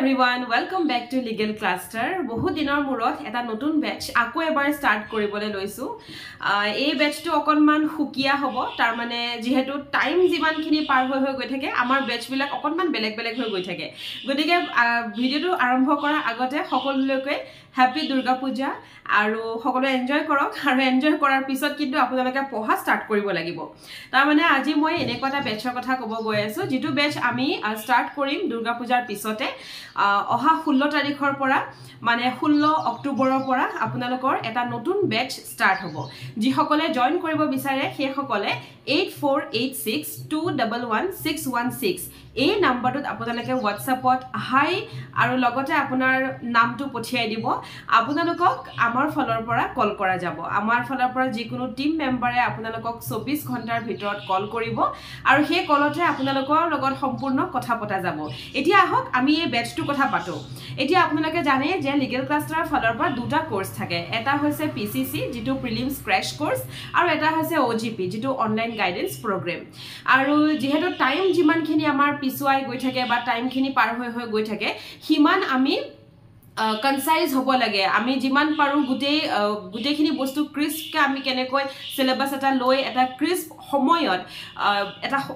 everyone, welcome back to Legal Cluster. বহু দিনৰ মূৰত এটা নতুন বেচ আকৌ এবাৰ স্টাৰ্ট কৰিবলৈ লৈছো। এই বেচটো অকনমান হুকিয়া হ'ব, তাৰ মানে যেহেতু টাইম যিমানখিনি পাৰ হৈ গৈ থাকে আমাৰ বেচবিলাক অকনমান বেলেগ হৈ গৈ থাকে। গতিকে ভিডিওটো আৰম্ভ কৰাৰ আগতে সকলোলৈকে হ্যাপি দুৰ্গা পূজা আৰু সকলোৱে এনজয় কৰক আৰু এনজয় কৰাৰ পিছত কিন্তু আপোনালোকে পঢ়া স্টাৰ্ট কৰিব লাগিব। তাৰ মানে আজি মই এনেকুৱা এটা বেচৰ কথা ক'ব গৈ আছো যেটো বেচ আমি স্টাৰ্ট কৰিম দুৰ্গা পূজাৰ পিছতে অহা 16 তাৰিখৰ পৰা মানে 16 অক্টোবৰৰ পৰা আপোনালোকৰ এটা নতুন বেচ স্টাৰ্ট হ'ব। যি সকলে জয়েন কৰিব বিচাৰে সেই সকলে 8486211616 এই নম্বৰটোত আপোনালোকে WhatsAppত হাই আৰু লগতে আপোনাৰ নামটো পঠিয়াই দিব। আপোনালোকক আমাৰ ফলৰ পৰা কল কৰা যাব। আমাৰ ফলৰ পৰা যিকোনো টিম মেম্বাৰে আপোনালোকক 24 ঘণ্টাৰ ভিতৰত কল কৰিব আৰু সেই কলতে আপোনালোকৰ লগত সম্পূৰ্ণ কথা পতা যাব। এতিয়া আহক আমি এই বেচটো কথা পাতো। এতিয়া আপোনালোকে জানে যে লিগেল ক্লাষ্টাৰৰ ফলৰ পৰা দুটা কোৰ্স থাকে। এটা হৈছে PCC যেটো প্ৰিলিমছ ক্ৰ্যাশ কোৰ্স আৰু এটা হৈছে OGP যেটো অনলাইন গাইডেন্স প্ৰগ্ৰাম। আৰু যেহেতু টাইম যিমানখিনি আমাৰ পিছুৱাই গৈ থাকে বা টাইমখিনি পাৰ হৈ গৈ থাকে হিমান আমি কনসাইজ হ'ব লাগে। আমি যিমান পাৰো গুটেখিনি বস্তু ক্ৰিস্পকে আমি কেনেকৈ সিলেবাস এটা লৈ এটা ক্ৰিস্প সময়ত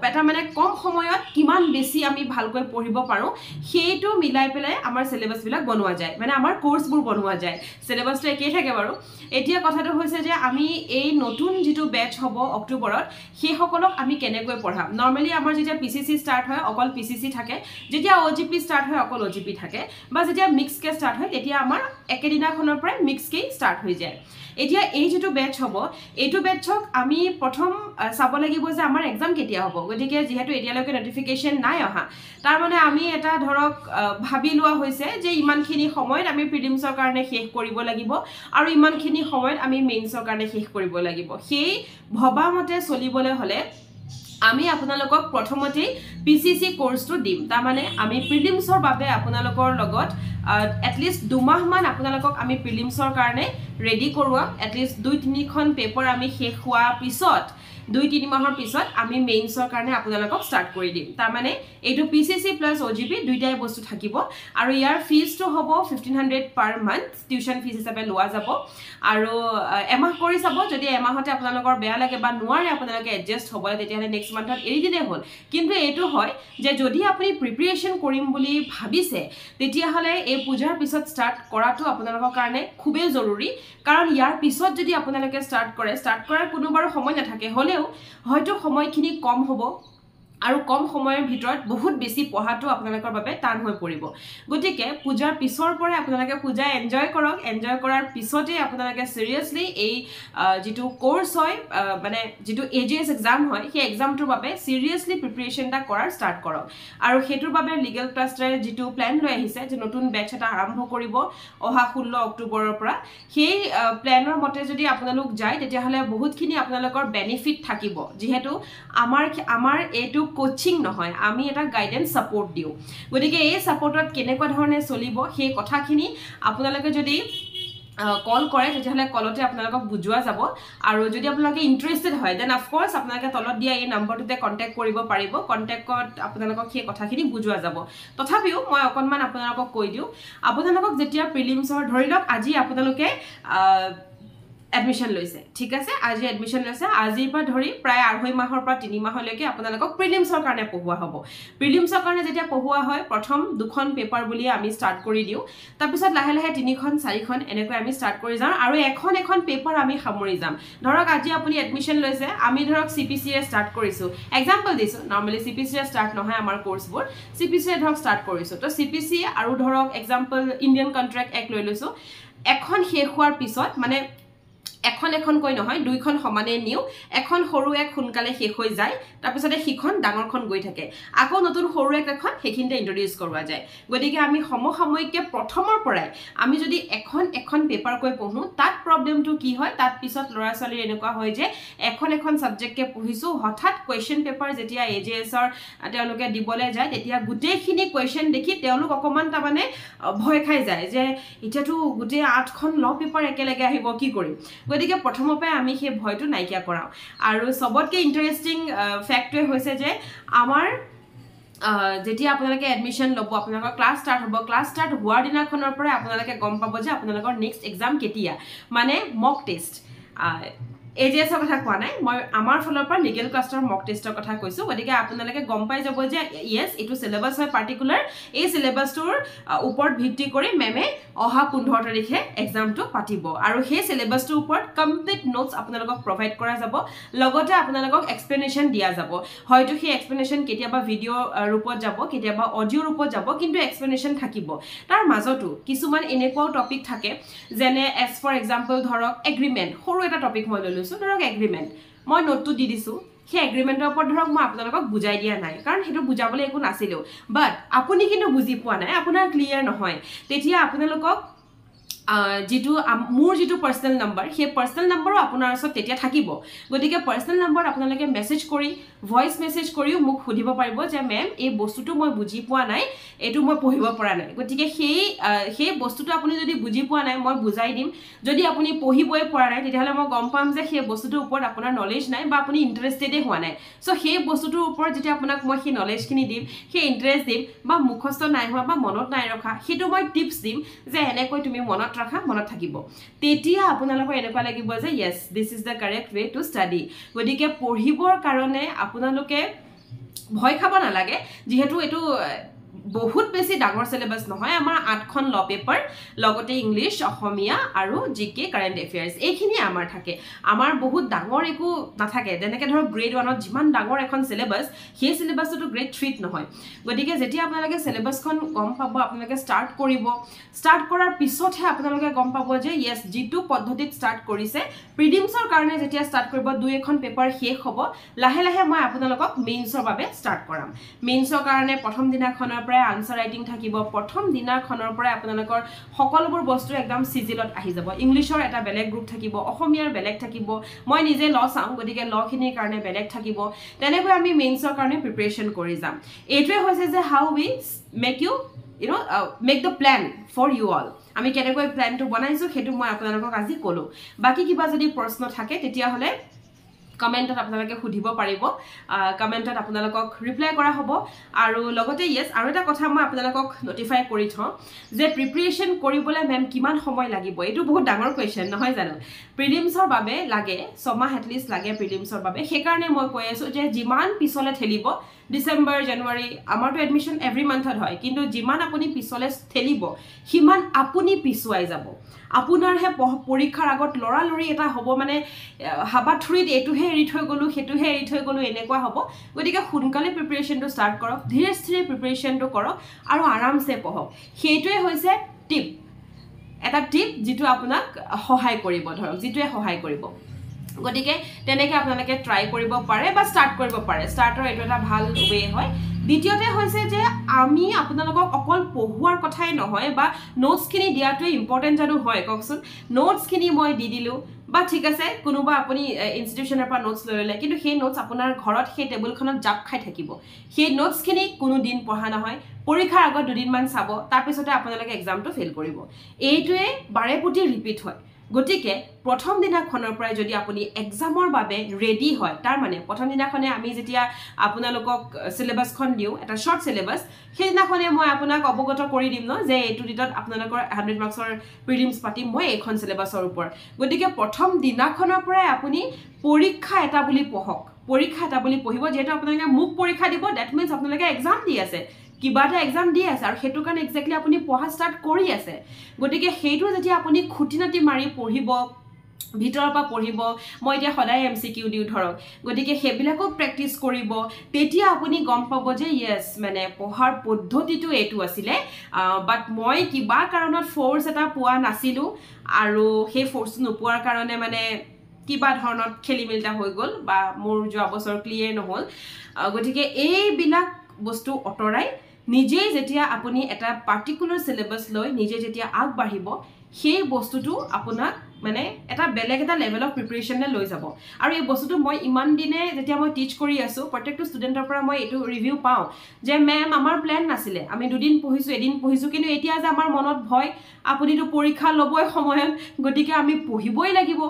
এটা মানে কম সময়ত কিমান বেছি আমি ভালকৈ পঢ়িব পাৰো সেইটো মিলাই পেলাই আমাৰ সিলেবাস বিলাক বনোৱা যায়, মানে আমাৰ কোৰ্সবোৰ বনোৱা যায়। সিলেবাসটো একেই থাকে বাৰু। এতিয়া কথাটো হৈছে যে আমি এই নতুন যেটো বেচ হ'ব অক্টোবৰত সেই সকলক আমি কেনেকৈ পঢ়াম। নৰমালি আমাৰ যেতিয়া PCC স্টার্ট হয় অকল PCC থাকে, যেতিয়া OGP স্টার্ট হয় অকল OGP থাকে, বা যেতিয়া মিক্স কে স্টার্ট হয় তেতিয়া আমাৰ একেদিনাখনৰ পৰা মিক্স কে স্টার্ট হৈ যায়। এতিয়া এই যেটো বেচ হ'ব এইটো বেচক আমি প্ৰথম চাব লাগিব যে আমাৰ এক্সাম কেতিয়া হ'ব। গতিকে যেহেতু এতিয়ালৈকে নোটিফিকেশন নাই অহা, তাৰ মানে আমি এটা ধৰক ভাবি লোৱা হৈছে যে ইমানখিনি সময়ত আমি প্ৰিলিমছৰ কাৰণে শেষ কৰিব লাগিব আৰু ইমানখিনি সময়ত আমি মেইনছৰ কাৰণে শেষ কৰিব লাগিব। সেই ভবামতে চলিবলৈ হলে আমি আপোনালোকক প্ৰথমতে PCC কোৰ্সটো দিম। তাৰ মানে আমি প্ৰিলিমছৰ বাবে আপোনালোকৰ লগত এটলিষ্ট 2 মাহ মান আপোনালোকক আমি প্ৰিলিমছৰ কাৰণে ৰেডি কৰোৱাম। এটলিষ্ট 2-3 খন পেপাৰ আমি শেষ হোৱা পিছত 2-3 মাহৰ পিছত আমি মেইনছৰ কাৰণে আপোনালোকক স্টাৰ্ট কৰি দিম। তাৰ মানে এইটো PCC প্লাস OGP দুইটাই বস্তু থাকিব আৰু ইয়াৰ ফিজটো হ'ব 1500 পাৰ মান্থ টিউশন ফিজ হিচাপে লোৱা যাব। আৰু এমাহ কৰি চাব, যদি এমাহতে আপোনালোকৰ বেয়া লাগে বা নোৱাৰে আপোনালোকে এডজাস্ট হ'বলে তেতিয়াহলে নেক্সট মান্থত এৰি দিলে হ'ল। কিন্তু এইটো হয় যে যদি আপুনি প্ৰিপাৰেচন কৰিম বুলি ভাবিছে তেতিয়াহলে এই পূজাৰ পিছত স্টাৰ্ট কৰাটো আপোনালোকৰ কাৰণে খুবেই জৰুৰী। কাৰণ ইয়াৰ পিছত যদি আপোনালোকে স্টাৰ্ট কৰাৰ কোনো বাৰ সময় নাথাকে, হলেও হয়তো সময়খিনি কম হ'ব আৰু কম সময়ৰ ভিতৰত বহুত বেছি পঢ়াটো আপোনালোকৰ বাবে টান হৈ পৰিব। গতিকে পূজাৰ পিছৰ পৰা আপোনালোকে পূজা এনজয় কৰক। এনজয় কৰাৰ পিছতে আপোনালোকে সিৰিয়াসলি এই যেটো কোৰ্স হয় মানে যেটো AJS এক্সাম হয় সেই এক্সামটোৰ বাবে সিৰিয়াসলি প্ৰিপাৰেচনটা কৰাৰ স্টাৰ্ট কৰক। আৰু হেতুৰ বাবে লিগেল ক্লাষ্টাৰে যেটো প্ল্যান লৈ আহিছে যে নতুন বেচ এটা আৰম্ভ কৰিব অহা 16 অক্টোবৰৰ পৰা, সেই প্ল্যানৰ মতে যদি আপোনালোক যায় তেতিয়াহলে বহুতখিনি আপোনালোকৰ বেনিফিট থাকিব। যেহেতু আমাৰ এইটো কোচিং নহয়, আমি এটা গাইডেন্স সাপোৰ্ট দিও। গতিকে এই সাপোৰ্টত কেনেকুৱা ধৰণে চলিব সেই কথাখিনি আপোনালোকে যদি কল কৰে তেতিয়াহলে কলতে আপোনালোকক বুজোৱা যাব। আৰু যদি আপোনালোকে ইন্টাৰেস্টেড হয় দেন অফ কোৰ্স আপোনালোকে তলত দিয়া এই নম্বৰটোতে কন্টাক্ট কৰিব পাৰিব। কন্টাক্টত আপোনালোকক সেই কথাখিনি বুজোৱা যাব। তথাপিও মই অকনমান আপোনালোকক কৈ দিও, আপোনালোকক যেতিয়া প্ৰিলিমছৰ ধৰি লওক আজি আপোনালোকে এডমিশন লৈছে, ঠিক আছে, আজি এডমিশন লৈছে, আজিৰ পৰা ধৰি প্ৰায় 2.5 মাহৰ পৰা 3 মাহলৈকে আপোনালোকক প্ৰিলিমছৰ কাৰণে পঢ়ুৱা হ'ব। প্ৰিলিমছৰ কাৰণে যেতিয়া পঢ়ুৱা হয় প্ৰথম 2খন পেপাৰ বুলি আমি স্টাৰ্ট কৰি দিও, তাৰ পিছত লাহে 3খন 4খন এনেকৈ আমি স্টাৰ্ট কৰি যাম আৰু এখন পেপাৰ আমি সামৰি যাম। ধৰক আজি আপুনি এডমিশন লৈছে, আমি ধৰক CPC এ স্টাৰ্ট কৰিছো, এক্সাম্পল দিছো। নৰমালি CPC এ স্টাৰ্ট নহয় আমাৰ কোৰ্সবোৰ, CPC এ ধৰক স্টাৰ্ট কৰিছো। তো CPC আৰু ধৰক এক্সাম্পল ইণ্ডিয়ান কন্ট্ৰাক্ট এক লৈ লৈছো। এখন শেষ হোৱাৰ পিছত মানে এখন কৈ নহয়, দুইখন সমানে নিও, এখন সৰু এক সোনকালে শেষ হৈ যায়, তাৰ পিছতে সিখন ডাঙৰখন গৈ থাকে, আকৌ নতুন সৰু এখন হেখিনতে ইন্ট্ৰোডিউস কৰোৱা যায়। গতিকে আমি সমসাময়িককে প্ৰথমৰ পৰাই আমি যদি এখন পেপাৰ কৈ পঢ়ো তাত প্ৰবলেমটো কি হয়, তাত পিছত লৰা ছোৱালীৰ এনেকুৱা হয় যে এখন সাবজেক্টকে পঢ়িছো, হঠাৎ কোৱেশ্চন পেপাৰ যেতিয়া AJSৰ তেওঁলোকে দিবলৈ যায় তেতিয়া গুটেইখিনি কোৱেশ্চন দেখি তেওঁলোক অকমান তা মানে ভয় খাই যায় যে এতিয়াটো গুটে 8খন ল পেপাৰ একেলগে আহিব, কি কৰিম। গতিকে প্ৰথমৰ পৰাই আমি সেই ভয়টো নাইকিয়া কৰাও। আৰু সবতকে ইন্টাৰেস্টিং ফ্যাক্টৰ হৈছে যে আমাৰ যেতিয়া আপোনালোকে এডমিশ্যন ল'ব আপোনালোকৰ ক্লাছ ষ্টাৰ্ট হ'ব ক্লাছ ষ্টাৰ্ট হোৱাৰ দিনাখনৰ পৰাই আপোনালোকে গম পাব যে আপোনালোকৰ নেক্সট এক্সাম কেতিয়া মানে মক টেষ্ট AJS কথা কোৱা নাই মই আমাৰ ফলৰ পৰা লিগেল ক্লাছৰ মক টেষ্টৰ কথা কৈছো গতিকে আপোনালোকে গম পাই যাব যে ইয়েস এটো সিলেবাস হয় পাৰ্টিকুলাৰ এই সিলেবাসটোৰ ওপৰত ভিত্তি কৰি মেমে অহা 15 তাৰিখে এক্সামটো পাতিব আৰু সেই সিলেবাসটোৰ ওপৰত কমপ্লিট নোটস আপোনালোকক প্ৰভাইড কৰা যাব লগতে আপোনালোকক এক্সপ্লেনেশন দিয়া যাব হয়তো সেই এক্সপ্লেনেশন কেতিয়াবা ভিডিও ৰূপত যাব কেতিয়াবা অডিও ৰূপত যাব কিন্তু এক্সপ্লেনেশন থাকিব তাৰ মাজতো কিছুমান এনেকুৱা টপিক থাকে যেনে এজ ফৰ এক্সাম্পল ধৰক এগ্ৰিমেন্ট সৰু এটা টপিক মই লৈছো ধৰক এগ্ৰিমেন্ট মই নোটটো দি দিছো সেই এগ্ৰিমেন্টৰ ওপৰত ধৰক মই আপোনালোকক বুজাই দিয়া নাই কাৰণ হেতু বুজাবলৈ একো নাছিল বাট আপুনি কিন্তু বুজি পোৱা নাই আপোনাৰ ক্লিয়াৰ নহয় তেতিয়া আপোনালোকক যেটো মোৰ যেটো পাৰ্সোনাল নাম্বাৰ সেই পাৰ্সোনাল নাম্বাৰো আপোনাৰ ওচৰত তেতিয়া থাকিব গতিকে পাৰ্সোনাল নাম্বাৰ আপোনালোকে মেসেজ কৰি ভয়েস মেসেজ কৰিও মোক সুধিব পাৰিব যে মেম এই বস্তুটো মই বুজি পোৱা নাই এটো মই পঢ়িব পৰা নাই গতিকে সেই বস্তুটো আপুনি যদি বুজি পোৱা নাই মই বুজাই দিম যদি আপুনি পঢ়িবই পৰা নাই তেতিয়াহলে মই গম পাম যে সেই বস্তুটোৰ ওপৰত আপোনাৰ নলেজ নাই বা আপুনি ইন্টাৰেষ্টেড হোৱা নাই সো সেই বস্তুটোৰ ওপৰত যেতিয়া আপোনাক মই সেই নলেজখিনি দিম সেই ইন্টাৰেষ্ট দিম বা মুখস্থ নাই হোৱা বা মনত নাই ৰখা হেতু মই টিপস দিম যে এনেকৈ তুমি মনত ৰাখা মনত থাকিব তেতিয়া আপোনালোকৰ এনেকুৱা লাগিব যে yes this is the correct way to study গতিকে পঢ়িবৰ কাৰণে আপোনালোকে ভয় খাব নালাগে যেহেতু এটো বহুত বেছি ডাঙৰ সিলেবাস নহয় আমাৰ 8খন ল পেপাৰ লগতে ইংলিশ অসমীয়া আৰু জিকে কাৰেন্ট এফেয়াৰ্স এইখিনি আমাৰ থাকে আমাৰ বহুত ডাঙৰ একো নাথাকে যেনেকৈ ধৰক গ্ৰেড 1ত যিমান ডাঙৰ এখন সিলেবাস সেই সিলেবাসটো গ্ৰেড 3ত নহয় গতিকে যেতিয়া আপোনালোকে সিলেবাসখন গম পাব আপোনালোকে ষ্টাৰ্ট কৰিব ষ্টাৰ্ট কৰাৰ পিছতহে আপোনালোকে গম পাব যে yes যেটো পদ্ধতিত ষ্টাৰ্ট কৰিছে প্ৰিলিমছৰ কাৰণে যেতিয়া ষ্টাৰ্ট কৰিব দুই এখন পেপাৰ শেষ হ'ব লাহে লাহে মই আপোনালোকক মেইনছৰ বাবে ষ্টাৰ্ট কৰাম মেইনছৰ কাৰণে প্ৰথম দিনাখনৰ প্ৰায় আনসাৰ ৰাইটিং থাকিব প্ৰথম দিনাখনৰ পৰা আপোনালোকৰ সকলোবোৰ বস্তু একদম সিজিলত আহি যাব ইংলিশৰ এটা বেলেগ গ্ৰুপ থাকিব অসমীয়াৰ বেলেগ থাকিব মই নিজে ল চাম গতিকে লখিনিৰ কাৰণে বেলেগ থাকিব তেনেকৈ আমি মেইনছৰ কাৰণে প্ৰিপাৰেচন কৰি যাম এইটোৱে হৈছে যে how we make you make the plan for you all আমি কেনেকৈ প্ল্যানটো বনাইছো হেতু মই আপোনালোকক আজি কলো বাকি কিবা যদি প্ৰশ্ন থাকে তেতিয়া হলে কমেন্টত আপোনালোকে সুধিব পাৰিব কমেন্টত আপোনালোকক ৰিপ্লাই কৰা হ'ব আৰু লগতে ইয়েস আৰু এটা কথা মই আপোনালোকক নটিফাই কৰি থওঁ যে প্ৰিপাৰেচন কৰিবলৈ মেম কিমান সময় লাগিব এটো বহুত ডাঙৰ কোৱেশ্চন নহয় জানো প্ৰিলিমছৰ বাবে লাগে 6 মাহ এট লিষ্ট লাগে প্ৰিলিমছৰ বাবে সেই কাৰণে মই কৈ আছো যে যিমান পিছলে ঠেলিব ডিসেম্বৰ জানুৱাৰী আমাৰটো এডমিশন এভৰি মান্থত হয় কিন্তু যিমান আপুনি পিছলে ঠেলিব হিমান আপুনি পিছুৱাই যাব আপোনাৰ হে পৰীক্ষাৰ আগত লৰালৰি এটা হ'ব মানে হাবাথুৰিত এটোহে এৰি থৈ গলো হেতুহে এৰি থৈ গলো এনেকুৱা হ'ব গতিকে সোনকালে প্ৰিপাৰেচনটো ষ্টাৰ্ট কৰক ধীৰে ধীৰে প্ৰিপাৰেচনটো কৰক আৰু আৰামছে পঢ়ক হেতুৱে হৈছে টিপ এটা টিপ যেটো আপোনাক সহায় কৰিব ধৰক যেটোৱে সহায় কৰিব গতিকে তেনেকৈ আপোনালোকে ট্ৰাই কৰিব পাৰে বা ষ্টাৰ্ট কৰিব পাৰে ষ্টাৰ্টৰ এটো এটা ভাল ওয়ে হয় দ্বিতীয়তে হৈছে যে আমি আপোনালোকক অকল পঢ়ুৱাৰ কথাই নহয় বা নোটছখিনি দিয়াটো ইম্পৰ্টেন্ট জানো হয় কওকচোন নোটছখিনি মই দি দিলো বা ঠিক আছে কোনোবা আপুনি ইনষ্টিটিউচনৰ পৰা নোটছ ললে কিন্তু সেই নোটছ আপোনাৰ ঘৰত সেই টেবুলখনত জাপ খাই থাকিব সেই নোটছখিনি কোনো দিন পঢ়া নহয় পৰীক্ষাৰ আগত দুদিনমান চাব তাৰ পিছতে আপোনালোকে এক্সামটো ফেল কৰিব এইটোৱে বাৰে প্ৰতি ৰিপিট হয় গতিকে প্ৰথম দিনাখনৰ পৰাই যদি আপুনি এক্সামৰ বাবে ৰেডি হয় তাৰ মানে প্ৰথম দিনাখনে আমি যেতিয়া আপোনালোকক সিলেবাসখন দিও এটা শৰ্ট সিলেবাস সেইদিনাখনে মই আপোনাক অৱগত কৰি দিম ন যে এটো দিনত আপোনালোকৰ 100 মাৰ্কছৰ প্ৰিলিমছ পাতিম মই এখন সিলেবাসৰ ওপৰত গতিকে প্ৰথম দিনাখনৰ পৰাই আপুনি পৰীক্ষা এটা বুলি পঢ়িব যেটো আপোনালোকে মুখ পৰীক্ষা দিব দ্যাট মিন্স আপোনালোকে এক্সাম দি আছে কিবা এটা এক্সাম দি আছে আৰু হেতু কাৰণে এক্স্যাক্টলি আপুনি পঢ়া ষ্টাৰ্ট কৰি আছে গতিকে হেতু যেতিয়া আপুনি খুটিনাটি মাৰি পঢ়িব ভিতৰৰ পৰা পঢ়িব মই এতিয়া সদায় এমসিকিউ দিউ ধৰক গতিকে হেবিলাকো প্ৰেক্টিস কৰিব তেতিয়া আপুনি গম পাব যে ইয়েস মানে পঢ়াৰ পদ্ধতিটো এটো আছিলে বাট মই কিবা কাৰণত ফোৰ্স এটা পোৱা নাছিলো আৰু সেই ফোৰ্স নোপোৱাৰ কাৰণে মানে কিবা ধৰণত খেলিমেলটা হৈ গল বা মোৰ যোৱা বছৰ ক্লিয়াৰ নহল গতিকে এই বিলাক বস্তু অটৰাই নিজে যেতিয়া আপুনি এটা পাৰ্টিকুলাৰ সিলেবাস লৈ নিজে যেতিয়া আগবাঢ়িব সেই বস্তুটো আপোনাক মানে এটা বেলেগ এটা লেভেল অফ প্ৰিপাৰেচনলে লৈ যাব আৰু এই বস্তুটো মই ইমান দিনে যেতিয়া মই টিচ কৰি আছো প্ৰত্যেকটো ষ্টুডেন্টৰ পৰা মই এটো ৰিভিউ পাও যে মেম আমাৰ প্ল্যান নাছিলে আমি দুদিন পঢ়িছো এদিন পঢ়িছো কিন্তু এতিয়া যে আমাৰ মনত ভয় আপুনিটো পৰীক্ষা লবই সময়ত গতিকে আমি পঢ়িবই লাগিব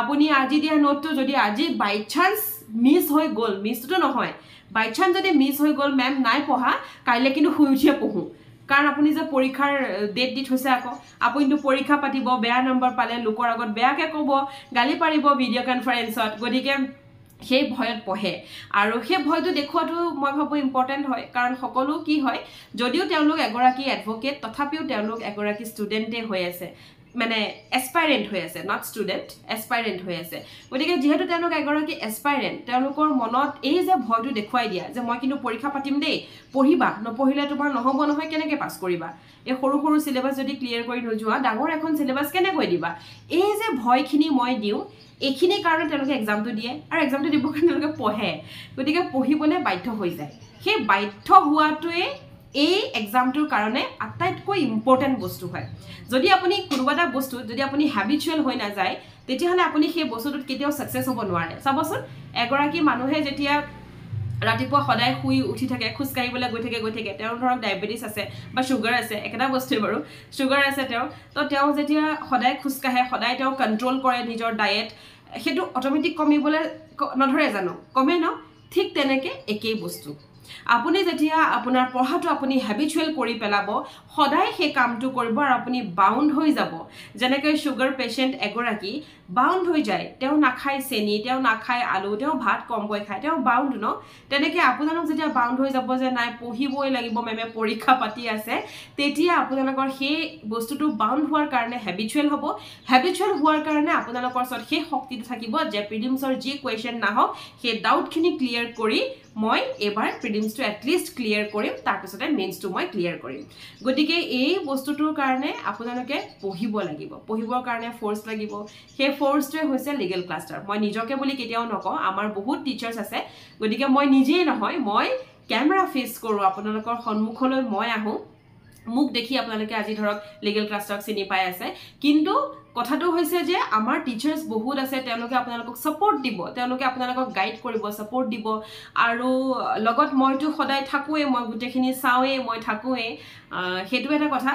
আপুনি আজি দিয়া নোটটো যদি আজি বাই চান্স মিস হৈ গল মিসটো নহয় বাই চান্স যদি মিছ হৈ গ'ল মেম নাই পঢ়া কাইলৈ কিন্তু শুই উঠিয়ে পঢ়োঁ কাৰণ আপুনি যে পৰীক্ষাৰ ডেট দি থৈছে আকৌ আপুনিতো পৰীক্ষা পাতিব বেয়া নম্বৰ পালে লোকৰ আগত বেয়াকৈ ক'ব গালি পাৰিব ভিডিঅ' কনফাৰেন্সত গতিকে সেই ভয়ত পঢ়ে আৰু সেই ভয়টো দেখুৱাটো মই ভাবোঁ ইম্পৰ্টেণ্ট হয় কাৰণ সকলো কি হয় যদিও তেওঁলোক এগৰাকী এডভকেট তথাপিও তেওঁলোক এগৰাকী ষ্টুডেণ্টে হৈ আছে মানে এছপাইৰেণ্ট হৈ আছে নট ষ্টুডেণ্ট এছপাইৰেণ্ট হৈ আছে গতিকে যিহেতু তেওঁলোক এগৰাকী এছপাইৰেণ্ট তেওঁলোকৰ মনত এই যে ভয়টো দেখুৱাই দিয়া যে মই কিন্তু পৰীক্ষা পাতিম দেই পঢ়িবা নপঢ়িলে তোমাৰ নহ'ব নহয় কেনেকৈ পাছ কৰিবা এই সৰু সৰু চিলেবাছ যদি ক্লিয়াৰ কৰি নোযোৱা ডাঙৰ এখন চিলেবাছ কেনেকৈ দিবা এই যে ভয়খিনি মই দিওঁ এইখিনি কাৰণে তেওঁলোকে এক্সামটো দিয়ে আৰু এক্সামটো দিবৰ কাৰণে তেওঁলোকে পঢ়ে গতিকে পঢ়িবলৈ বাধ্য হৈ যায় সেই বাধ্য হোৱাটোৱে এই এক্সামটোৰ কাৰণে আটাইতকৈ ইম্পৰ্টেণ্ট বস্তু হয় যদি আপুনি কোনোবা এটা বস্তুত যদি আপুনি হেবিচুৱেল হৈ নাযায় তেতিয়াহ'লে আপুনি সেই বস্তুটোত কেতিয়াও ছাকচেছ হ'ব নোৱাৰে চাবচোন এগৰাকী মানুহে যেতিয়া ৰাতিপুৱা সদায় শুই উঠি থাকে খোজকাঢ়িবলৈ গৈ থাকে তেওঁৰ ধৰক ডায়েবেটিছ আছে বা চুগাৰ আছে একেটা বস্তুৱে বাৰু চুগাৰ আছে তেওঁ যেতিয়া সদায় খোজকাঢ়ে সদায় তেওঁ কণ্ট্ৰল কৰে নিজৰ ডায়েট সেইটো অট'মেটিক কমিবলৈ নধৰে জানো কমে ন ঠিক তেনেকৈ একেই বস্তু আপুনি যেতিয়া আপোনাৰ পঢ়াটো আপুনি হেবিচুৱেল কৰি পেলাব সদায় সেই কামটো কৰিব আৰু আপুনি বাউণ্ড হৈ যাব যেনেকৈ চুগাৰ পেচেণ্ট এগৰাকী বাউণ্ড হৈ যায় তেওঁ নাখায় চেনি তেওঁ নাখায় আলু তেওঁ ভাত কমকৈ খায় তেওঁ বাউণ্ড ন তেনেকৈ আপোনালোক যেতিয়া বাউণ্ড হৈ যাব যে নাই পঢ়িবই লাগিব মেমে পৰীক্ষা পাতি আছে তেতিয়া আপোনালোকৰ সেই বস্তুটো বাউণ্ড হোৱাৰ কাৰণে হেবিচুৱেল হ'ব হেবিচুৱেল হোৱাৰ কাৰণে আপোনালোকৰ ওচৰত সেই শক্তিটো থাকিব যে প্ৰিলিমছৰ যি কুৱেশ্যন নাহক সেই ডাউটখিনি ক্লিয়াৰ কৰি মই এবাৰ প্ৰিলিমছটো এটলিষ্ট ক্লিয়াৰ কৰিম তাৰপিছতে মেইনছটো মই ক্লিয়াৰ কৰিম গতিকে এই বস্তুটোৰ কাৰণে আপোনালোকে পঢ়িব লাগিব পঢ়িবৰ কাৰণে ফ'ৰ্চ লাগিব সেই ফ'ৰ্চটোৱে হৈছে লিগেল ক্লাষ্টাৰ মই নিজকে বুলি কেতিয়াও নকওঁ আমাৰ বহুত টিচাৰ্ছ আছে গতিকে মই নিজেই নহয় মই কেমেৰা ফেচ কৰোঁ আপোনালোকৰ সন্মুখলৈ মই আহোঁ মোক দেখি আপোনালোকে আজি ধৰক লিগেল ক্লাষ্টাৰক চিনি পাই আছে কিন্তু কথাটো হৈছে যে আমাৰ টিচাৰ্ছ বহুত আছে তেওঁলোকে আপোনালোকক ছাপোৰ্ট দিব তেওঁলোকে আপোনালোকক গাইড কৰিব ছাপোৰ্ট দিব আৰু লগত মইতো সদায় থাকোঁৱেই মই গোটেইখিনি চাওঁৱেই মই থাকোঁৱেই সেইটো এটা কথা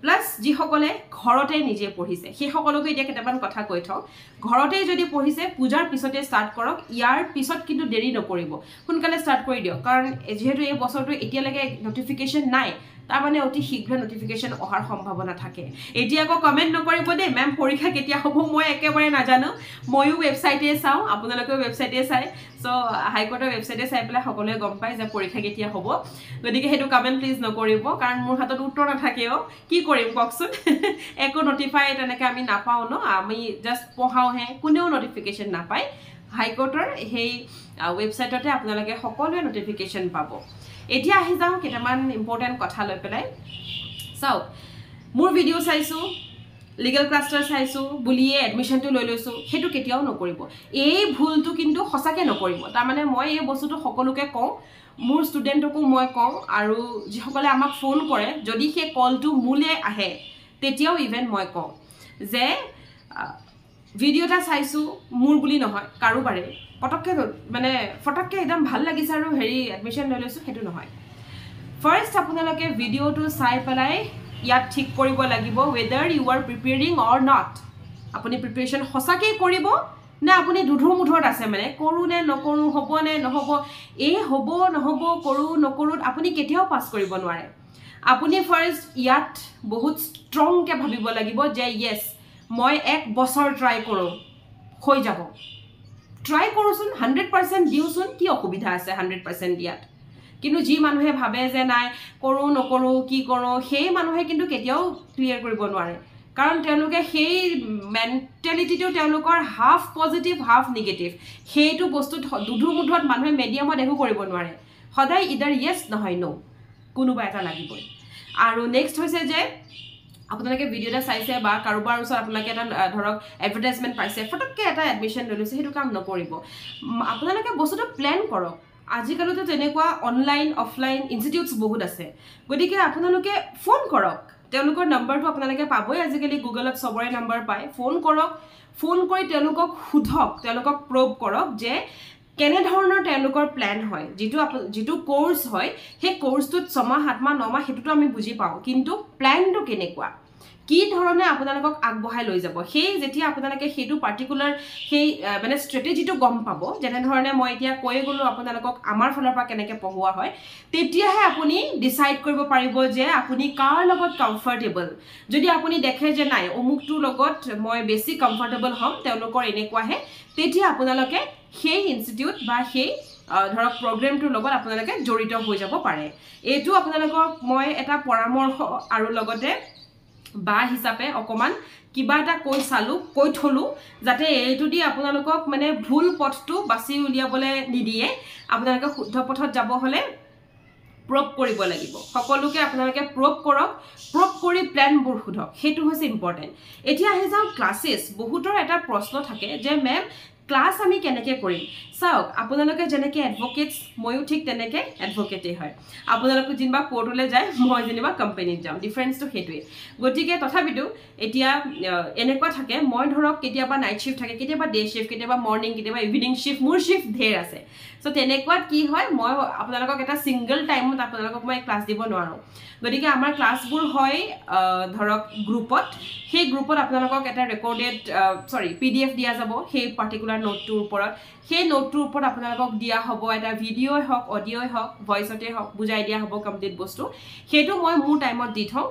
প্লাছ যিসকলে ঘৰতে নিজে পঢ়িছে সেইসকলকো এতিয়া কেইটামান কথা কৈ থওঁ ঘৰতে যদি পঢ়িছে পূজাৰ পিছতে ষ্টাৰ্ট কৰক ইয়াৰ পিছত কিন্তু দেৰি নকৰিব সোনকালে ষ্টাৰ্ট কৰি দিয়ক কাৰণ যিহেতু এই বছৰটো এতিয়ালৈকে নটিফিকেশ্যন নাই তাৰমানে অতি শীঘ্ৰে নটিফিকেশ্যন অহাৰ সম্ভাৱনা থাকে এতিয়া আকৌ কমেণ্ট নকৰিব দেই মেম পৰীক্ষা কেতিয়া হ'ব মই একেবাৰে নাজানো ময়ো ৱেবছাইটে চাওঁ আপোনালোকেও ৱেবছাইটে চায় চ' হাইকোৰ্টৰ ৱেবছাইটে চাই পেলাই সকলোৱে গম পায় যে পৰীক্ষা কেতিয়া হ'ব গতিকে সেইটো কমেণ্ট প্লিজ নকৰিব কাৰণ মোৰ হাতত উত্তৰ নাথাকেও কি কৰিম কওকচোন একো নটিফাই তেনেকৈ আমি নাপাওঁ ন আমি জাষ্ট পঢ়াওঁহে কোনেও নটিফিকেশ্যন নাপায় হাইকোৰ্টৰ সেই ৱেবছাইটতে আপোনালোকে সকলোৱে নটিফিকেশ্যন পাব এতিয়া আহি যাওঁ কেইটামান ইম্পৰ্টেণ্ট কথা লৈ পেলাই চাওক মোৰ ভিডিঅ' চাইছোঁ লিগেল ক্লাষ্টাৰ চাইছোঁ বুলিয়ে এডমিশ্যনটো লৈ লৈছোঁ সেইটো কেতিয়াও নকৰিব এই ভুলটো কিন্তু সঁচাকৈ নকৰিব তাৰমানে মই এই বস্তুটো সকলোকে কওঁ মোৰ ষ্টুডেণ্টকো মই কওঁ আৰু যিসকলে আমাক ফোন কৰে যদি সেই কলটো মোলৈ আহে তেতিয়াও ইভেন মই কওঁ যে ভিডিঅ' এটা চাইছোঁ মোৰ বুলি নহয় কাৰোবাৰে পটককৈ মানে ফটককৈ একদম ভাল লাগিছে আৰু এডমিশ্যন লৈ লৈছোঁ সেইটো নহয় ফাৰ্ষ্ট আপোনালোকে ভিডিঅ'টো চাই পেলাই ইয়াত ঠিক কৰিব লাগিব whether you are preparing or not আপুনি প্ৰিপেৰেশ্যন সঁচাকৈ কৰিব নে আপুনি দুধুৰ মুধৰত আছে মানে কৰোঁ নে নকৰোঁ হ'ব নে নহ'ব এই হ'ব নহ'ব কৰোঁ নকৰোঁ আপুনি কেতিয়াও পাছ কৰিব নোৱাৰে আপুনি ফাৰ্ষ্ট ইয়াত বহুত ষ্ট্ৰংকৈ ভাবিব লাগিব যে য়েছ মই 1 বছৰ ট্ৰাই কৰোঁ হৈ যাব ট্ৰাই কৰোঁচোন 100% দিওঁচোন কি অসুবিধা আছে 100% দিয়াত কিন্তু যি মানুহে ভাবে যে নাই কৰোঁ নকৰোঁ কি কৰোঁ সেই মানুহে কিন্তু কেতিয়াও ক্লিয়াৰ কৰিব নোৱাৰে কাৰণ তেওঁলোকে সেই মেণ্টেলিটিটো তেওঁলোকৰ হাফ পজিটিভ হাফ নিগেটিভ সেইটো বস্তুত দুধুৰ মুধৰত মানুহে মিডিয়ামত একো কৰিব নোৱাৰে সদায় ইদাৰ য়েছ নহয় ন কোনোবা এটা লাগিবই আৰু নেক্সট হৈছে যে আপোনালোকে ভিডিঅ' এটা চাইছে বা কাৰোবাৰ ওচৰত আপোনালোকে এটা ধৰক এডভাৰটাইজমেণ্ট পাইছে ফটককৈ এটা এডমিশ্যন লৈ লৈছে সেইটো কাম নকৰিব আপোনালোকে বস্তুটো প্লেন কৰক আজিকালিতো তেনেকুৱা অনলাইন অফলাইন ইনষ্টিটিউটছ বহুত আছে গতিকে আপোনালোকে ফোন কৰক তেওঁলোকৰ নম্বৰটো আপোনালোকে পাবই আজিকালি গুগলত চবৰে নম্বৰ পায় ফোন কৰক ফোন কৰি তেওঁলোকক সোধক তেওঁলোকক প্ৰব কৰক যে কেনেধৰণৰ তেওঁলোকৰ প্লেন হয় যিটো কোৰ্ছ হয় সেই কোৰ্ছটোত 6 মাহ 7 মাহ 9 মাহ সেইটোতো আমি বুজি পাওঁ কিন্তু প্লেনটো কেনেকুৱা কি ধৰণে আপোনালোকক আগবঢ়াই লৈ যাব সেই যেতিয়া আপোনালোকে সেইটো পাৰ্টিকুলাৰ সেই মানে ষ্ট্ৰেটেজিটো গম পাব যেনে ধৰণে মই এতিয়া কৈ গ'লো আপোনালোকক আমাৰ ফালৰ পৰা কেনেকৈ পঢ়োৱা হয় তেতিয়াহে আপুনি ডিসাইড কৰিব পাৰিব যে আপুনি কাৰ লগত কমফৰ্টেবল যদি আপুনি দেখে যে নাই অমুকটোৰ লগত মই বেছি কমফৰ্টেবল হ'ম তেওঁলোকৰ এনেকুৱাহে তেতিয়া আপোনালোকে সেই ইনষ্টিটিউট বা সেই ধৰক প্ৰগ্ৰামটোৰ লগত আপোনালোকে জড়িত হৈ যাব পাৰে এইটো আপোনালোকক মই এটা পৰামৰ্শ আৰু লগতে বা হিচাপে অকমান কিবা এটা কৈ চালু কৈ থলো যাতে এইটো দি আপোনালোকক মানে ভুল পথটো বাছি উলিয়াবলৈ নিদিয়ে আপোনালোকে শুদ্ধ পথত যাব হলে প্ৰব কৰিব লাগিব সকলোকে আপোনালোকে প্ৰব কৰক প্ৰব কৰি প্ল্যানবোৰ খুধক সেইটো হৈছে ইম্পৰ্টেন্ট এতিয়া আহি যাও ক্লাसेस বহুতৰ এটা প্ৰশ্ন থাকে যে মেম ক্লাস আমি কেনেকৈ কৰিম চাওক আপোনালোকে যেনেকৈ এডভোকেটস ময়ো ঠিক তেনেকৈ এডভোকেটেই হয় আপোনালোকে জিনবা কোৰ্টলৈ যায় মই যেনিবা কোম্পানীত যাম ডিফাৰেন্সটো হেতুৱে গতিকে তথাপিতো এতিয়া এনেকুৱা থাকে মই ধৰক কেতিয়াবা নাইট শিফট থাকে কেতিয়াবা ডে শিফট কেতিয়াবা মৰ্নিং কেতিয়াবা ইভিনিং শিফট মোৰ শিফট ধেৰ আছে সো তেনেকুৱাত কি হয় মই আপোনালোকক এটা সিঙ্গল টাইমত আপোনালোকক মই ক্লাস দিব নোৱাৰো গতিকে আমাৰ ক্লাসবোৰ হয় ধৰক গ্ৰুপত সেই গ্ৰুপত আপোনালোকক এটা ৰেকৰ্ডেড PDF দিয়া যাব সেই পাৰ্টিকুলাৰ নোটটোৰ ওপৰত সেই নোটটোৰ ওপৰত আপোনালোকক দিয়া হ'ব এটা ভিডিঅ'ই হওক অডিঅ'ই হওক ভয়েসতে হওক বুজাই দিয়া হ'ব কমপ্লিট বস্তু সেইটো মই মোৰ টাইমত দি থওঁ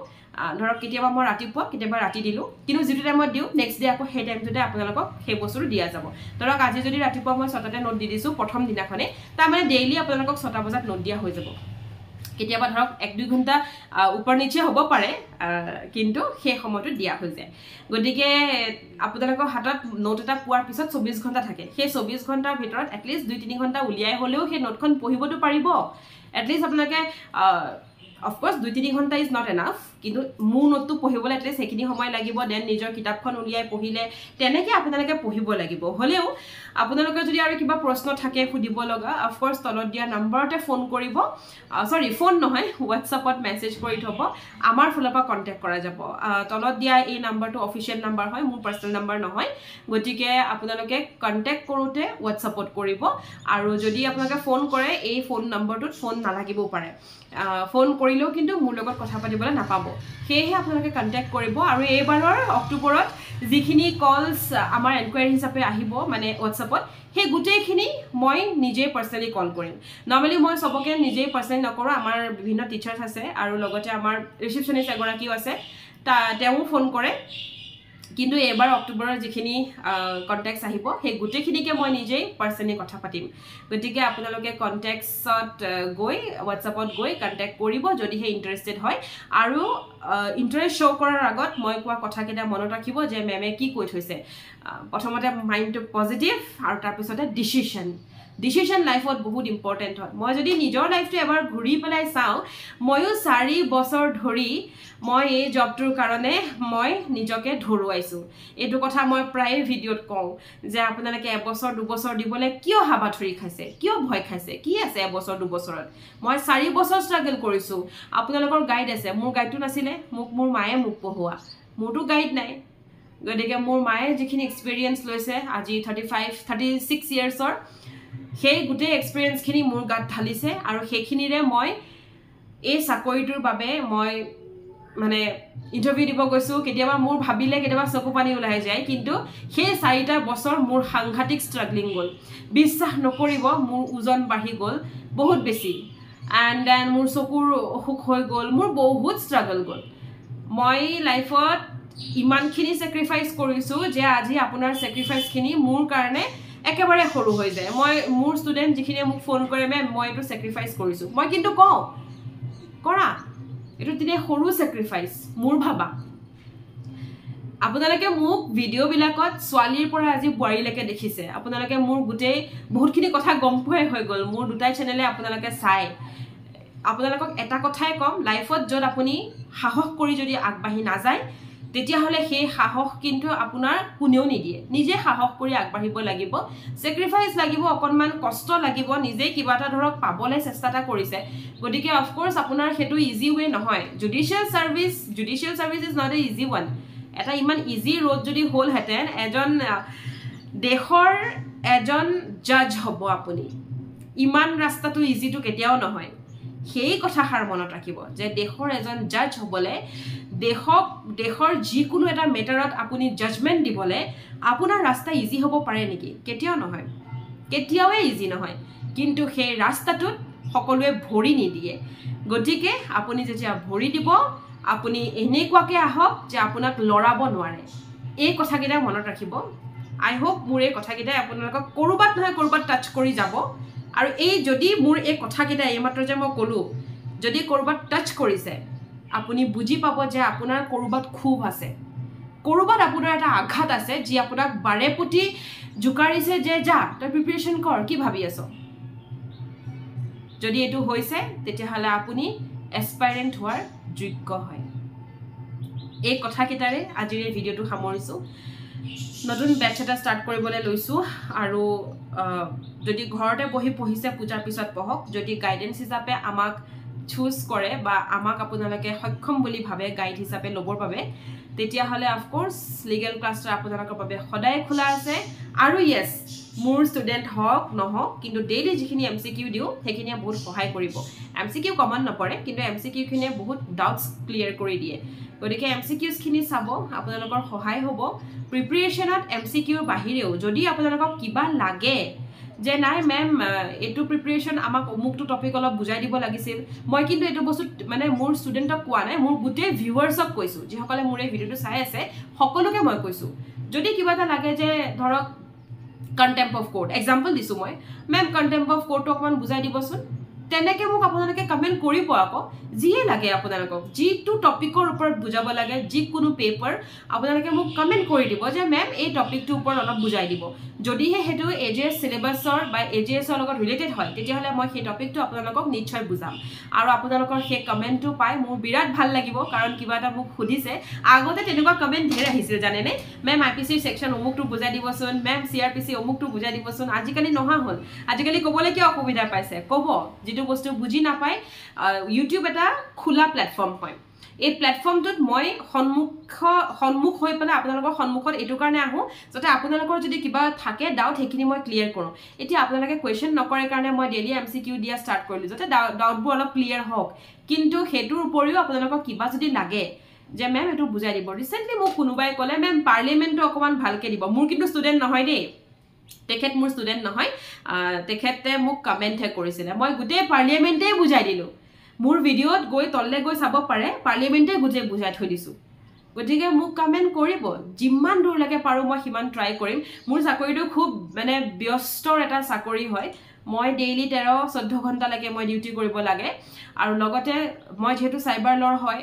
ধৰক কেতিয়াবা মই ৰাতিপুৱা কেতিয়াবা ৰাতি দিলো কিন্তু যেটো টাইমত দিও নেক্সট ডে আকৌ সেই টাইমটোতে আপোনালোকক সেই বস্তুটো দিয়া যাব ধৰক আজি যদি ৰাতিপুৱা মই 6টাতে নোট দি দিছো প্ৰথম দিনাখনে তাৰ মানে ডেইলি আপোনালোকক 6টা বজাত নোট দিয়া হৈ যাব কেতিয়াবা ধৰক 1-2 ঘণ্টা ওপৰ নিচে হ'ব পাৰে কিন্তু সেই সময়টো দিয়া হৈ যায় গতিকে আপোনালোকৰ হাতত নোট এটা পোৱাৰ পিছত 24 ঘণ্টা থাকে সেই 24 ঘণ্টাৰ ভিতৰত এটলিষ্ট 2-3 ঘণ্টা উলিয়াই হলেও সেই নোটখন পঢ়িবটো পাৰিব এটলিষ্ট আপোনালোকে of course 2-3 ঘণ্টা is not enough কিন্তু মোৰ নোটটো পঢ়িবলৈ এটলিষ্ট সেইখিনি সময় লাগিব দেন নিজৰ কিতাপখন উলিয়াই পঢ়িলে তেনেকৈ আপোনালোকে পঢ়িব লাগিব হলেও আপোনালোকৰ যদি আৰু কিবা প্ৰশ্ন থাকে খুদিব লগা of course তলত দিয়া নম্বৰতে ফোন কৰিব ফোন নহয় WhatsAppত মেসেজ কৰি থব আমাৰ ফালৰ পৰা কন্টাক্ট কৰা যাব তলত দিয়া এই নম্বৰটো অফিচিয়েল নম্বৰ হয় মোৰ পাৰ্সোনাল নম্বৰ নহয় গতিকে আপোনালোকে কন্টাক্ট কৰোতে WhatsAppত কৰিব আৰু যদি আপোনালোকে ফোন কৰে এই ফোন নম্বৰটোত ফোন নালাগিবও পাৰে ফোন কৰিলেও কিন্তু মোৰ লগত কথা পাতিবলৈ নাপাব সেয়ে আপোনালোকে কন্টাক্ট কৰিব আৰু এইবাৰৰ অক্টোবৰত যিখিনি কলস আমাৰ এনকুৱাৰী হিচাপে আহিব মানে WhatsAppত সেই গুটেইখিনি মই নিজে পাৰ্সোনালি কল কৰিম নৰমালি মই সবকে নিজে পাৰ্সোনালি নকৰো আমাৰ বিভিন্ন টিচাৰ্স আছে আৰু লগতে আমাৰ ৰিসেপশনিষ্ট এগৰাকীও আছে তেওঁ ফোন কৰে কিন্তু এবাৰ অক্টোবৰৰ যিখিনি কন্টাক্টস আহিব সেই গুটেইখিনিকে মই নিজে পাৰ্সোনালি কথা পাতিম গতিকে আপোনালোকে কন্টাক্টছত গৈ WhatsAppত গৈ কন্টাক্ট কৰিব যদি হে ইন্টাৰেস্টেড হয় আৰু ইন্টাৰেষ্ট শো কৰাৰ আগত মই কোৱা কথা কেইটা মনত ৰাখিব যে মেমে কি কৈ থৈছে প্ৰথমতে মাইন্ডটো পজিটিভ আৰু তাৰ পিছতে ডিসিশন লাইফত বহুত ইম্পৰ্টেন্ট হয় মই যদি নিজৰ লাইফটো এবাৰ ঘূৰি পেলাই চাও ময়ো 4 বছৰ ধৰি মই এই জবটোৰ কাৰণে মই নিজকে ধৰুৱাইছো এটো কথা মই প্ৰায় ভিডিঅত কওঁ যে আপোনালোকে এবছৰ 2 বছৰ দিবলে কিয় হাবাথৰি খাইছে কিয় ভয় খাইছে কি আছে এবছৰ 2 বছৰত মই 4 বছৰ ষ্ট্ৰাগল কৰিছো আপোনালোকৰ গাইড আছে মোৰ গাইডটো নাছিলে মোৰ মায়ে মোক পঢ়োৱা মোৰটো গাইড নাই গতিকে মোৰ মায়ে যিখিনি এক্সপেৰিয়েন্স লৈছে আজি 36 ইয়াৰ্ছৰ সেই গুটে এক্সপেৰিয়েন্স খিনি মোৰ গাত ঢালিছে আৰু সেইখিনিৰে মই এই চাকৰিটোৰ বাবে মই মানে ইন্টাৰভিউ দিব গৈছো কেতিয়াবা মোৰ ভাবিলে কেতিয়াবা চকু পানী ওলাই যায় কিন্তু সেই 4টা বছৰ মোৰ সাংঘাতিক ষ্ট্ৰাগলিং গল বিশ্বাস নকৰিব মোৰ ওজন বাঢ়ি গল বহুত বেছি এন্ড দেন মোৰ চকুৰ অসুখ হৈ গল মোৰ বহুত ষ্ট্ৰাগল গল মই লাইফত ইমানখিনি স্যাক্ৰিফাইস কৰিছো যে আজি আপোনাৰ স্যাক্ৰিফাইস খিনি মোৰ কাৰণে একেবাৰে সৰু হৈ যায় মই মোৰ ষ্টুডেন্ট যিখিনি মোক ফোন কৰে মেম মই এটো স্যাক্ৰিফাইস কৰিছো মই কিন্তু কওঁ কৰা এটো তিনে সৰু স্যাক্ৰিফাইস মোৰ ভাবা আপোনালোকে মোক ভিডিও বিলাকত সোৱালিৰ পৰা আজি বুৱাৰীলৈকে দেখিছে আপোনালোকে মোৰ গুটে বহুতখিনি কথা গম পোৱাই হৈ গল মোৰ দুটাই চেনেলে আপোনালোকে চাই আপোনালোকক এটা কথাই কম লাইফত যত আপুনি সাহস কৰি যদি আগবাঢ়ি না যায় তেতিয়া হলে সেই সাহস কিন্তু আপোনাৰ কোনেও নিদিয়ে নিজে সাহস কৰি আগবাঢ়িব লাগিব স্যাক্ৰিফাইস লাগিব অকনমান কষ্ট লাগিব নিজে কিবা এটা ধৰক পাবলৈ চেষ্টাটা কৰিছে গতিকে অফ কোৰ্স আপোনাৰ হেতু ইজি ওয়ে নহয় judicial service is not a easy one এটা ইমান ইজি ৰোড যদি হল হেতেন এজন দেশৰ এজন জাজ হ'ব আপুনি ইমান ৰাস্তাটো ইজিটো কেতিয়াও নহয় সেই কথাষাৰ মনত ৰাখিব যে দেশৰ এজন জাজ হ'বলৈ দেশৰ যিকোনো এটা মেটাৰত আপুনি জাজমেণ্ট দিবলৈ আপোনাৰ ৰাস্তা ইজি হ'ব পাৰে নেকি কেতিয়াও নহয় কেতিয়াও ইজি নহয় কিন্তু সেই ৰাস্তাটোত সকলোৱে ভৰি নিদিয়ে গতিকে আপুনি যেতিয়া ভৰি দিব আপুনি এনেকুৱাকৈ আহক যে আপোনাক লৰাব নোৱাৰে এই কথাকেইটা মনত ৰাখিব আই হোপ মোৰ এই কথাকেইটাই আপোনালোকক কৰবাত নহয় কৰবাত টাচ কৰি যাব আৰু এই যদি মোৰ এই কথাকেইটা এইমাত্ৰ যে মই ক'লোঁ যদি কৰবাত টাচ কৰিছে আপুনি বুজি পাব যে আপোনাৰ কৰবাত খুব আছে কৰবাত আপোনাৰ এটা আঘাত আছে যি আপোনাক বাৰে প্ৰতি জুকাৰিছে যে যা তই প্ৰিপাৰেচন কৰ কি ভাবি আছ যদি এটো হৈছে তেতিয়াহলে আপুনি এসপাইৰেন্ট হোৱাৰ যোগ্য হয় এই কথাকেইটাৰে আজিৰ এই ভিডিওটো সামৰিছো নতুন বেচ এটা ষ্টাৰ্ট কৰিবলৈ লৈছো আৰু যদি ঘৰতে বহি পঢ়িছে পূজাৰ পিছত পঢ়ক যদি গাইডেন্স হিচাপে আমাক চুজ কৰে বা আমাক আপোনালোকে সক্ষম বুলি ভাবে গাইড হিচাপে লবৰ বাবে তেতিয়াহলে অফ কোৰ্স লিগেল ক্লাছটো আপোনালোকৰ বাবে সদায় খোলা আছে আৰু ইয়েস মোৰ ষ্টুডেন্ট হওক নহওক কিন্তু ডেইলি যিখিনি এমসিকিউ দিও সেইখিনিয়ে বহুত সহায় কৰিব এমসিকিউ কমন নপৰে কিন্তু এমসিকিউ খিনিয়ে বহুত ডাউটস ক্লিয়াৰ কৰি দিয়ে গতিকে এমসিকিউজ খিনি চাব আপোনালোকৰ সহায় হ'ব প্ৰিপাৰেচনত এমসিকিউৰ বাহিৰেও যদি আপোনালোকক কিবা লাগে যে নাই মেম এটো প্ৰিপাৰেচন আমাক অমুকটো টপিক অলপ বুজাই দিব লাগিছিল মই কিন্তু এটো বস্তু মানে মোৰ ষ্টুডেন্টক কোৱা নাই মোৰ গোটেই ভিউৱাৰ্ছক কৈছো যিসকলে মোৰ এই ভিডিওটো চাই আছে সকলোকে মই কৈছো যদি কিবা এটা লাগে যে ধৰক কন্টেম্প অফ কোৰ্ট এক্সাম্পল দিছো মই মেম কন্টেম্প অফ কোৰ্ট অকমান বুজাই দিবচোন তেনেকে মোক আপোনালোকে কমেন্ট কৰিব আকৌ যিয়ে লাগে আপোনালোকক যিটো টপিকৰ ওপৰত বুজাব লাগে যিকোনো পেপাৰ আপোনালোকে মোক কমেন্ট কৰি দিব যে মেম এই টপিকটোৰ ওপৰত অলপ বুজাই দিব যদিহে হেতু এজেএছ সিলেবাসৰ বা এজেএছৰ লগত ৰিলেটেড হয় তেতিয়াহলে মই সেই টপিকটো আপোনালোকক নিশ্চয় বুজাম আৰু আপোনালোকৰ সেই কমেন্টটো পাই মোৰ বিৰাট ভাল লাগিব কাৰণ কিবা এটা মোক খুদিছে আগতে তেনেকুৱা কমেন্ট ধেৰ আহিছিল জানেনে মেম আইপিসি সেকশন অমুকটো বুজাই দিবচোন মেম সিআরপিসি অমুকটো বুজাই দিবচোন আজিকালি নহা হল আজিকালি কবলৈ কি অসুবিধা পাইছে কব যেটো বস্তু বুজি নাপায় ইউটিউব এটা খোলা প্ল্যাটফর্ম হয় এই প্ল্যাটফর্মটোত মই সন্মুখ হৈ পেলা আপোনালোকৰ সন্মুখত এটো কাৰণে আহো যাতে আপোনালোকৰ যদি কিবা থাকে ডাউট হেখিনি মই ক্লিয়াৰ কৰো এতিয়া আপোনালোকে কোৱেশ্চন নকৰে কাৰণে মই ডেইলি এমসিকিউ দিয়া ষ্টাৰ্ট কৰিলো যাতে ডাউটবোৰ অলপ ক্লিয়াৰ হওক কিন্তু হেতুৰ উপৰিও আপোনালোকক কিবা যদি লাগে যে মেম এটো বুজাই দিব ৰিসেন্টলি মোক কোনোবাই ক'লে মেম পাৰ্লিমেন্টটো অকমান ভালকে দিব মোৰ কিন্তু ষ্টুডেন্ট নহয় দেই তেখেত মোৰ ষ্টুডেন্ট নহয় তেখেতে মোক কমেন্ট হে কৰিছিল মই গোটেই পাৰ্লিমেন্টে বুজাই দিলো মোৰ ভিডিওত গৈ তললে গৈ চাব পাৰে পাৰ্লিমেন্টে বুজাই থৈ দিছো গতিকে মোক কমেন্ট কৰিব যিমান দূৰ লাগে পাৰো মই হিমান ট্ৰাই কৰিম মোৰ চাকৰিটো খুব মানে ব্যস্তৰ এটা চাকৰি হয় মই ডেইলি 13-14 ঘণ্টা লাগে মই ডিউটি কৰিব লাগে আৰু লগতে মই যেহেতু সাইবাৰ লৰ হয়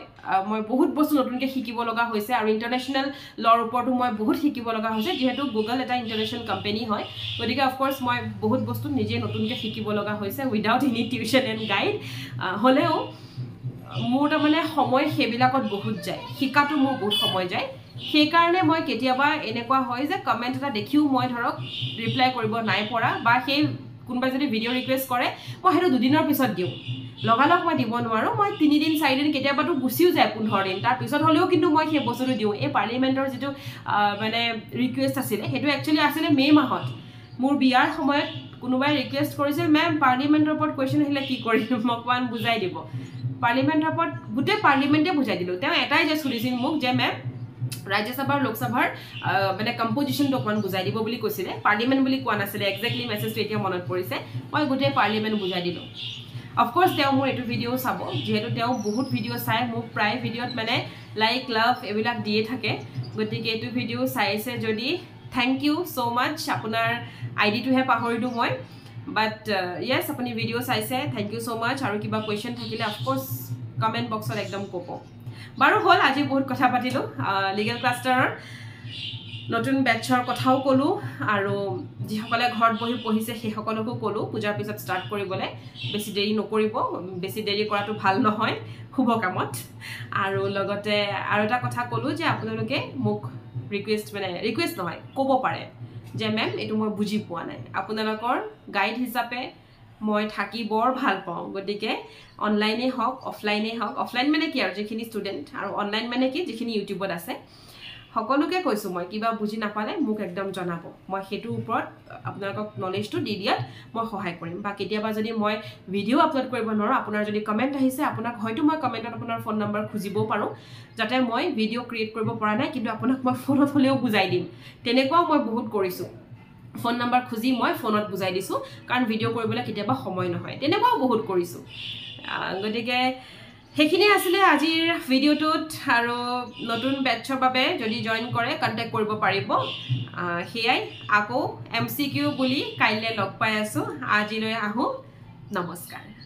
মই বহুত বস্তু নতুনকে শিকিব লগা হৈছে আৰু ইন্টাৰনেশনাল লৰ ওপৰটো মই বহুত শিকিব লগা হৈছে যেহেতু গুগল এটা ইন্টাৰনেশনাল কোম্পানী হয় গতিকে অফ কোৰ্স মই বহুত বস্তু নিজে নতুনকে শিকিব লগা হৈছে without any tuition and guide হলেও মোৰ তাৰ মানে সময় হেবিলাকত বহুত যায় শিকাটো মোৰ বহুত সময় যায় সেই কাৰণে মই কেতিয়াবা এনেকুৱা হয় যে কমেন্ট এটা দেখিও মই ধৰক ৰিপ্লাই কৰিব নাই পৰা বা সেই কোনবা যদি ভিডিও ৰিকুৱেষ্ট কৰে মই হেতু দুদিনৰ পিছত দিও লগালক মই দিব নোৱাৰো মই 3 দিন 4 দিন কেতিয়াবাটো গুছিও যায় 15 দিন তাৰ পিছত হলেও কিন্তু মই সেই বস্তুটো দিও এই পাৰ্লিমেন্টৰ যেটো মানে ৰিকুৱেষ্ট আছিল হেতু একচুয়ালি আছিল মে মাহত মোৰ বিয়াৰ সময়ত কোনোবাই ৰিকুৱেষ্ট কৰিছিল মেম পাৰ্লিমেন্টৰ ওপৰত কোৱেশ্চন আহিলে কি কৰিম মোক মান বুজাই দিব পাৰ্লিমেন্টৰ ওপৰত গুটে পাৰ্লিমেন্টে বুজাই দিলো তেওঁ এটাই যে সুধিছিল মোক যে মেম राज्यसभार लोकसभार মানে কম্পোজিশনটো অকমান বুজাই দিব বুলি কৈছিলে পাৰ্লিমেন্ট বুলি কোৱা নাছিলে এক্স্যাক্টলি মেছেজটো এতিয়া মনত পৰিছে মই গুটে পাৰ্লিমেন্ট বুজাই দিলো অফ কোৰ্স তেওঁ মোৰ এটো ভিডিও চাব যেহেতু তেওঁ বহুত ভিডিও চাই মোক প্ৰায় ভিডিওত মানে লাইক লাভ এবিলাক দিয়ে থাকে গতিকে এটো ভিডিও চাইছে যদি থ্যাংক ইউ সো মাচ আপোনাৰ আইডিটো হে পাহৰিলো মই বাট ইয়েস আপুনি ভিডিও চাইছে থ্যাংক ইউ সো মাচ আৰু কিবা কোৱেশ্চন থাকিলে অফ কোৰ্স কমেন্ট বক্সত একদম ক'ব বাৰো হল আজি বহুত কথা পাতিলো লিগেল ক্লাষ্টাৰৰ নতুন বেচৰ কথাও কলো আৰু যিসকলে ঘৰত বহি পঢ়িছে সেই সকলকো কলো পূজাৰ পিছত ষ্টাৰ্ট কৰিবলে বেছি দেৰি নকৰিব বেছি দেৰি কৰাটো ভাল নহয় শুভ কামত আৰু লগতে আৰু এটা কথা কলো যে আপোনালোকে মোক ৰিকুৱেষ্ট নহয় ক'ব পাৰে যে মেম এটো মই বুজি পোৱা নাই আপোনালোকৰ গাইড হিচাপে মই থাকি বৰ ভাল পাওঁ গতিকে অনলাইনে হওক অফলাইনে হওক অফলাইন মানে কি আৰু যিখিনি ষ্টুডেন্ট আৰু অনলাইন মানে কি যিখিনি ইউটিউবত আছে সকলোকে কৈছোঁ মই কিবা বুজি নাপালে মোক একদম জনাব মই সেইটোৰ ওপৰত আপোনালোকক নলেজটো দি দিয়াত মই সহায় কৰিম বা কেতিয়াবা যদি মই ভিডিঅ' আপলোড কৰিব নোৱাৰোঁ আপোনাৰ যদি কমেণ্ট আহিছে আপোনাক হয়তো মই কমেণ্টত আপোনাৰ ফোন নম্বৰ খুজিবও পাৰোঁ যাতে মই ভিডিঅ' ক্ৰিয়েট কৰিব পৰা নাই কিন্তু আপোনাক মই ফোনত হ'লেও বুজাই দিম তেনেকুৱাও মই বহুত কৰিছোঁ ফোন নম্বৰ খুজি মই ফোনত বুজাই দিছোঁ কাৰণ ভিডিঅ' কৰিবলৈ কেতিয়াবা সময় নহয় তেনেকুৱাও বহুত কৰিছোঁ গতিকে সেইখিনি আছিলে আজিৰ ভিডিঅ'টোত আৰু নতুন বেটছৰ বাবে যদি জইন কৰে কণ্টেক্ট কৰিব পাৰিব সেয়াই আকৌ MCQ বুলি কাইলৈ লগ পাই আছোঁ আজিলৈ আহোঁ নমস্কাৰ